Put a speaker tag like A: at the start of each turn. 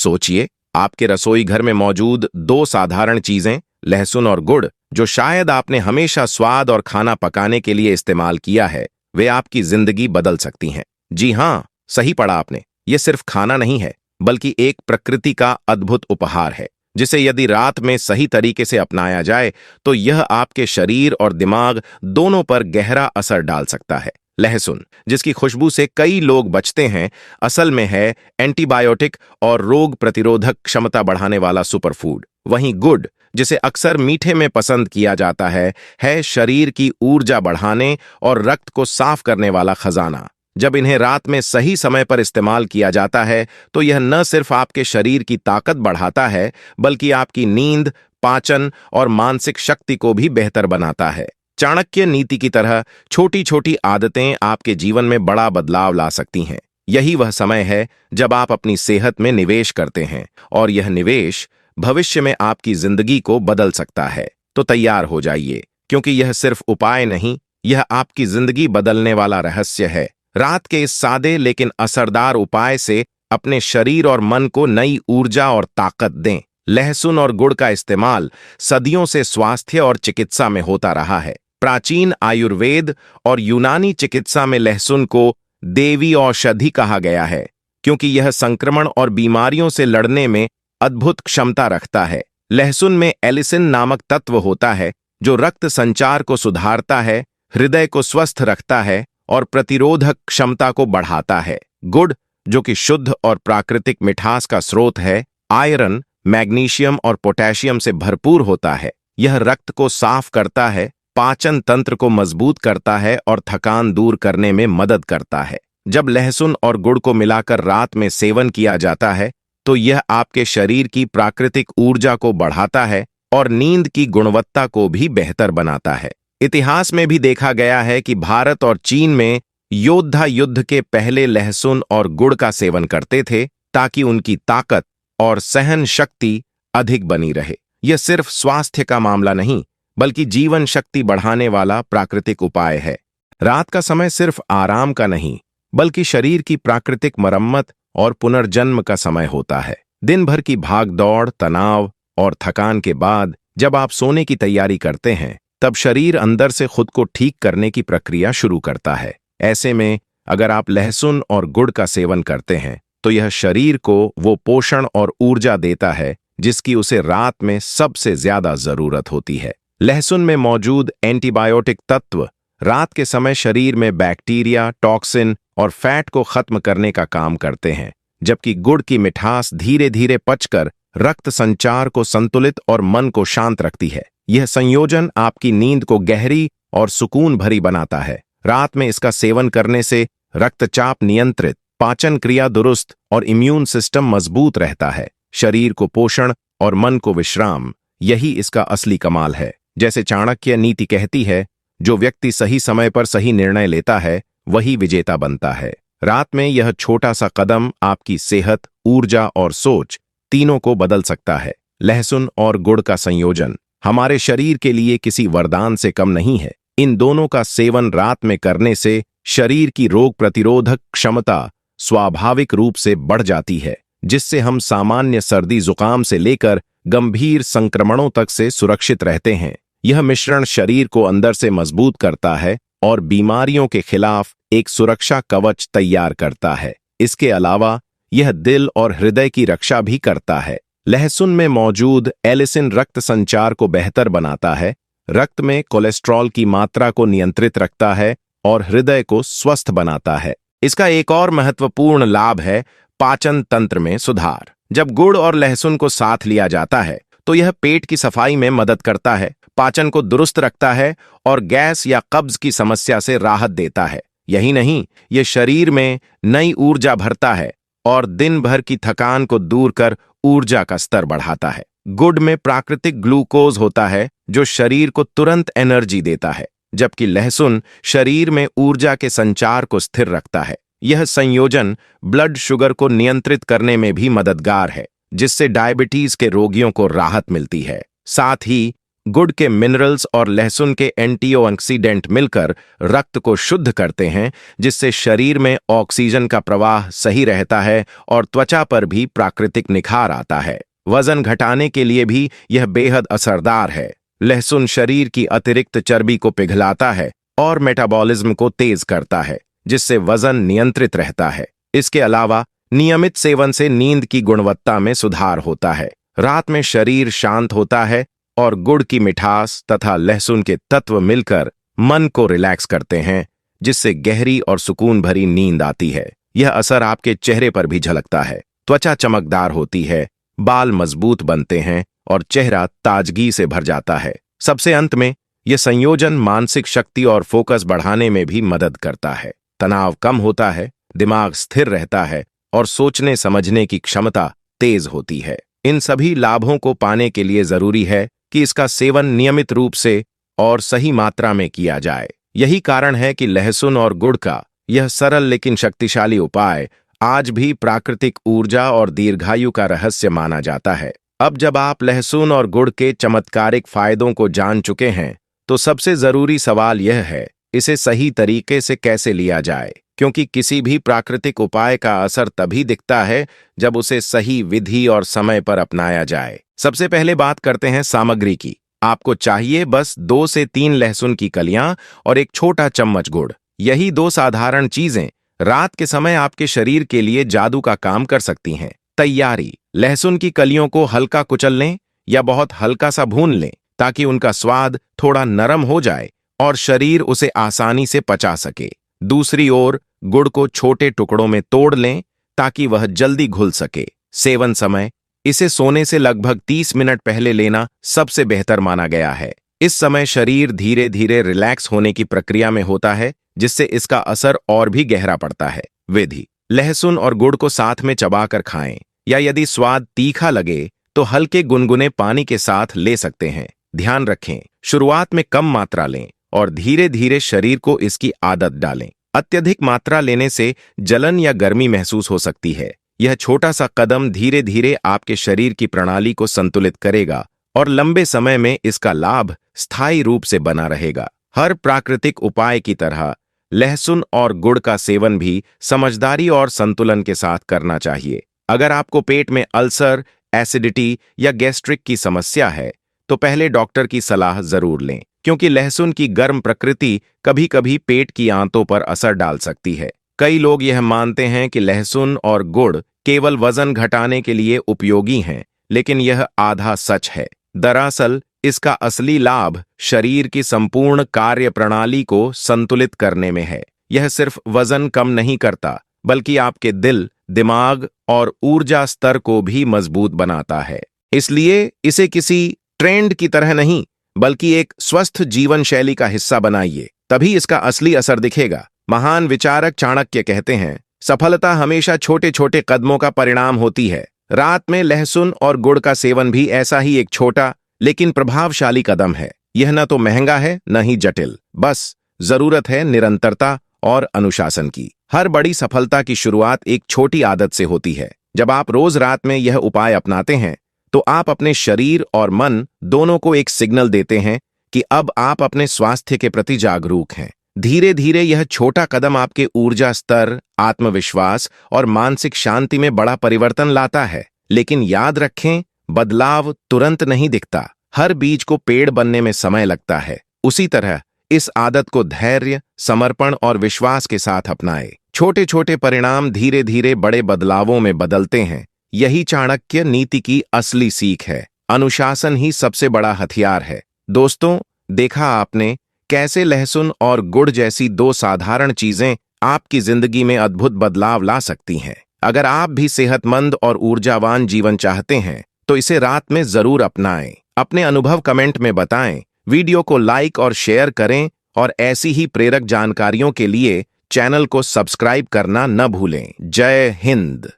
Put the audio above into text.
A: सोचिए, आपके रसोई घर में मौजूद दो साधारण चीजें, लहसुन और गुड़, जो शायद आपने हमेशा स्वाद और खाना पकाने के लिए इस्तेमाल किया है, वे आपकी जिंदगी बदल सकती हैं। जी हाँ, सही पढ़ा आपने। ये सिर्फ खाना नहीं है, बल्कि एक प्रकृति का अद्भुत उपहार है, जिसे यदि रात में सही तरीके से अपनाया जाए तो यह आपके शरीर और दिमाग दोनों पर गहरा असर डाल सकता है। लहसुन, जिसकी खुशबू से कई लोग बचते हैं, असल में है एंटीबायोटिक और रोग प्रतिरोधक क्षमता बढ़ाने वाला सुपरफूड। वहीं गुड़, जिसे अक्सर मीठे में पसंद किया जाता है शरीर की ऊर्जा बढ़ाने और रक्त को साफ करने वाला खजाना। जब इन्हें रात में सही समय पर इस्तेमाल किया जाता है तो यह न सिर्फ आपके शरीर की ताकत बढ़ाता है, बल्कि आपकी नींद, पाचन और मानसिक शक्ति को भी बेहतर बनाता है। चाणक्य नीति की तरह छोटी छोटी आदतें आपके जीवन में बड़ा बदलाव ला सकती हैं। यही वह समय है जब आप अपनी सेहत में निवेश करते हैं, और यह निवेश भविष्य में आपकी जिंदगी को बदल सकता है। तो तैयार हो जाइए, क्योंकि यह सिर्फ उपाय नहीं, यह आपकी जिंदगी बदलने वाला रहस्य है। रात के इस सादे लेकिन असरदार उपाय से अपने शरीर और मन को नई ऊर्जा और ताकत दें। लहसुन और गुड़ का इस्तेमाल सदियों से स्वास्थ्य और चिकित्सा में होता रहा है। प्राचीन आयुर्वेद और यूनानी चिकित्सा में लहसुन को देवी औषधि कहा गया है, क्योंकि यह संक्रमण और बीमारियों से लड़ने में अद्भुत क्षमता रखता है। लहसुन में एलिसिन नामक तत्व होता है, जो रक्त संचार को सुधारता है, हृदय को स्वस्थ रखता है और प्रतिरोधक क्षमता को बढ़ाता है। गुड़, जो कि शुद्ध और प्राकृतिक मिठास का स्रोत है, आयरन, मैग्नीशियम और पोटेशियम से भरपूर होता है। यह रक्त को साफ करता है, पाचन तंत्र को मजबूत करता है और थकान दूर करने में मदद करता है। जब लहसुन और गुड़ को मिलाकर रात में सेवन किया जाता है तो यह आपके शरीर की प्राकृतिक ऊर्जा को बढ़ाता है और नींद की गुणवत्ता को भी बेहतर बनाता है। इतिहास में भी देखा गया है कि भारत और चीन में योद्धा युद्ध के पहले लहसुन और गुड़ का सेवन करते थे, ताकि उनकी ताकत और सहन शक्ति अधिक बनी रहे। यह सिर्फ स्वास्थ्य का मामला नहीं, बल्कि जीवन शक्ति बढ़ाने वाला प्राकृतिक उपाय है। रात का समय सिर्फ आराम का नहीं, बल्कि शरीर की प्राकृतिक मरम्मत और पुनर्जन्म का समय होता है। दिन भर की भागदौड़, तनाव और थकान के बाद जब आप सोने की तैयारी करते हैं, तब शरीर अंदर से खुद को ठीक करने की प्रक्रिया शुरू करता है। ऐसे में अगर आप लहसुन और गुड़ का सेवन करते हैं तो यह शरीर को वो पोषण और ऊर्जा देता है जिसकी उसे रात में सबसे ज्यादा जरूरत होती है। लहसुन में मौजूद एंटीबायोटिक तत्व रात के समय शरीर में बैक्टीरिया, टॉक्सिन और फैट को खत्म करने का काम करते हैं, जबकि गुड़ की मिठास धीरे धीरे पचकर रक्त संचार को संतुलित और मन को शांत रखती है। यह संयोजन आपकी नींद को गहरी और सुकून भरी बनाता है। रात में इसका सेवन करने से रक्तचाप नियंत्रित, पाचन क्रिया दुरुस्त और इम्यून सिस्टम मजबूत रहता है। शरीर को पोषण और मन को विश्राम, यही इसका असली कमाल है। जैसे चाणक्य नीति कहती है, जो व्यक्ति सही समय पर सही निर्णय लेता है वही विजेता बनता है। रात में यह छोटा सा कदम आपकी सेहत, ऊर्जा और सोच तीनों को बदल सकता है। लहसुन और गुड़ का संयोजन हमारे शरीर के लिए किसी वरदान से कम नहीं है। इन दोनों का सेवन रात में करने से शरीर की रोग प्रतिरोधक क्षमता स्वाभाविक रूप से बढ़ जाती है, जिससे हम सामान्य सर्दी जुकाम से लेकर गंभीर संक्रमणों तक से सुरक्षित रहते हैं। यह मिश्रण शरीर को अंदर से मजबूत करता है और बीमारियों के खिलाफ एक सुरक्षा कवच तैयार करता है। इसके अलावा यह दिल और हृदय की रक्षा भी करता है। लहसुन में मौजूद एलिसिन रक्त संचार को बेहतर बनाता है, रक्त में कोलेस्ट्रॉल की मात्रा को नियंत्रित रखता है और हृदय को स्वस्थ बनाता है। इसका एक और महत्वपूर्ण लाभ है पाचन तंत्र में सुधार। जब गुड़ और लहसुन को साथ लिया जाता है तो यह पेट की सफाई में मदद करता है, पाचन को दुरुस्त रखता है और गैस या कब्ज की समस्या से राहत देता है। यही नहीं, यह शरीर में नई ऊर्जा भरता है और दिन भर की थकान को दूर कर ऊर्जा का स्तर बढ़ाता है। गुड़ में प्राकृतिक ग्लूकोज होता है जो शरीर को तुरंत एनर्जी देता है, जबकि लहसुन शरीर में ऊर्जा के संचार को स्थिर रखता है। यह संयोजन ब्लड शुगर को नियंत्रित करने में भी मददगार है, जिससे डायबिटीज के रोगियों को राहत मिलती है। साथ ही गुड़ के मिनरल्स और लहसुन के एंटीऑक्सीडेंट मिलकर रक्त को शुद्ध करते हैं, जिससे शरीर में ऑक्सीजन का प्रवाह सही रहता है और त्वचा पर भी प्राकृतिक निखार आता है। वजन घटाने के लिए भी यह बेहद असरदार है। लहसुन शरीर की अतिरिक्त चर्बी को पिघलाता है और मेटाबॉलिज्म को तेज करता है, जिससे वजन नियंत्रित रहता है। इसके अलावा नियमित सेवन से नींद की गुणवत्ता में सुधार होता है। रात में शरीर शांत होता है और गुड़ की मिठास तथा लहसुन के तत्व मिलकर मन को रिलैक्स करते हैं, जिससे गहरी और सुकून भरी नींद आती है। यह असर आपके चेहरे पर भी झलकता है। त्वचा चमकदार होती है, बाल मजबूत बनते हैं और चेहरा ताजगी से भर जाता है। सबसे अंत में यह संयोजन मानसिक शक्ति और फोकस बढ़ाने में भी मदद करता है। तनाव कम होता है, दिमाग स्थिर रहता है और सोचने समझने की क्षमता तेज होती है। इन सभी लाभों को पाने के लिए जरूरी है कि इसका सेवन नियमित रूप से और सही मात्रा में किया जाए। यही कारण है कि लहसुन और गुड़ का यह सरल लेकिन शक्तिशाली उपाय आज भी प्राकृतिक ऊर्जा और दीर्घायु का रहस्य माना जाता है। अब जब आप लहसुन और गुड़ के चमत्कारिक फायदों को जान चुके हैं, तो सबसे जरूरी सवाल यह है, इसे सही तरीके से कैसे लिया जाए, क्योंकि किसी भी प्राकृतिक उपाय का असर तभी दिखता है जब उसे सही विधि और समय पर अपनाया जाए। सबसे पहले बात करते हैं सामग्री की। आपको चाहिए बस 2 से 3 लहसुन की कलियां और एक छोटा चम्मच गुड़। यही 2 साधारण चीजें रात के समय आपके शरीर के लिए जादू का काम कर सकती हैं। तैयारी: लहसुन की कलियों को हल्का कुचल लें या बहुत हल्का सा भून लें, ताकि उनका स्वाद थोड़ा नरम हो जाए और शरीर उसे आसानी से पचा सके। दूसरी ओर गुड़ को छोटे टुकड़ों में तोड़ लें ताकि वह जल्दी घुल सके। सेवन समय: इसे सोने से लगभग 30 मिनट पहले लेना सबसे बेहतर माना गया है। इस समय शरीर धीरे धीरे रिलैक्स होने की प्रक्रिया में होता है, जिससे इसका असर और भी गहरा पड़ता है। विधि: लहसुन और गुड़ को साथ में चबाकर खाएं, या यदि स्वाद तीखा लगे तो हल्के गुनगुने पानी के साथ ले सकते हैं। ध्यान रखें, शुरुआत में कम मात्रा लें और धीरे धीरे शरीर को इसकी आदत डालें। अत्यधिक मात्रा लेने से जलन या गर्मी महसूस हो सकती है। यह छोटा सा कदम धीरे धीरे आपके शरीर की प्रणाली को संतुलित करेगा और लंबे समय में इसका लाभ स्थायी रूप से बना रहेगा। हर प्राकृतिक उपाय की तरह लहसुन और गुड़ का सेवन भी समझदारी और संतुलन के साथ करना चाहिए। अगर आपको पेट में अल्सर, एसिडिटी या गैस्ट्रिक की समस्या है, तो पहले डॉक्टर की सलाह जरूर लें, क्योंकि लहसुन की गर्म प्रकृति कभी-कभी पेट की आंतों पर असर डाल सकती है। कई लोग यह मानते हैं कि लहसुन और गुड़ केवल वजन घटाने के लिए उपयोगी हैं, लेकिन यह आधा सच है। दरअसल इसका असली लाभ शरीर की संपूर्ण कार्य प्रणाली को संतुलित करने में है। यह सिर्फ वजन कम नहीं करता, बल्कि आपके दिल, दिमाग और ऊर्जा स्तर को भी मजबूत बनाता है। इसलिए इसे किसी ट्रेंड की तरह नहीं, बल्कि एक स्वस्थ जीवन शैली का हिस्सा बनाइए, तभी इसका असली असर दिखेगा। महान विचारक चाणक्य कहते हैं, सफलता हमेशा छोटे छोटे कदमों का परिणाम होती है। रात में लहसुन और गुड़ का सेवन भी ऐसा ही एक छोटा लेकिन प्रभावशाली कदम है। यह न तो महंगा है, न ही जटिल, बस जरूरत है निरंतरता और अनुशासन की। हर बड़ी सफलता की शुरुआत एक छोटी आदत से होती है। जब आप रोज रात में यह उपाय अपनाते हैं, तो आप अपने शरीर और मन दोनों को एक सिग्नल देते हैं कि अब आप अपने स्वास्थ्य के प्रति जागरूक हैं। धीरे धीरे यह छोटा कदम आपके ऊर्जा स्तर, आत्मविश्वास और मानसिक शांति में बड़ा परिवर्तन लाता है। लेकिन याद रखें, बदलाव तुरंत नहीं दिखता। हर बीज को पेड़ बनने में समय लगता है। उसी तरह इस आदत को धैर्य, समर्पण और विश्वास के साथ अपनाएं। छोटे छोटे परिणाम धीरे धीरे बड़े बदलावों में बदलते हैं। यही चाणक्य नीति की असली सीख है। अनुशासन ही सबसे बड़ा हथियार है। दोस्तों, देखा आपने कैसे लहसुन और गुड़ जैसी 2 साधारण चीजें आपकी जिंदगी में अद्भुत बदलाव ला सकती हैं। अगर आप भी सेहतमंद और ऊर्जावान जीवन चाहते हैं, तो इसे रात में जरूर अपनाएं। अपने अनुभव कमेंट में बताएं, वीडियो को लाइक और शेयर करें और ऐसी ही प्रेरक जानकारियों के लिए चैनल को सब्सक्राइब करना न भूलें। जय हिंद।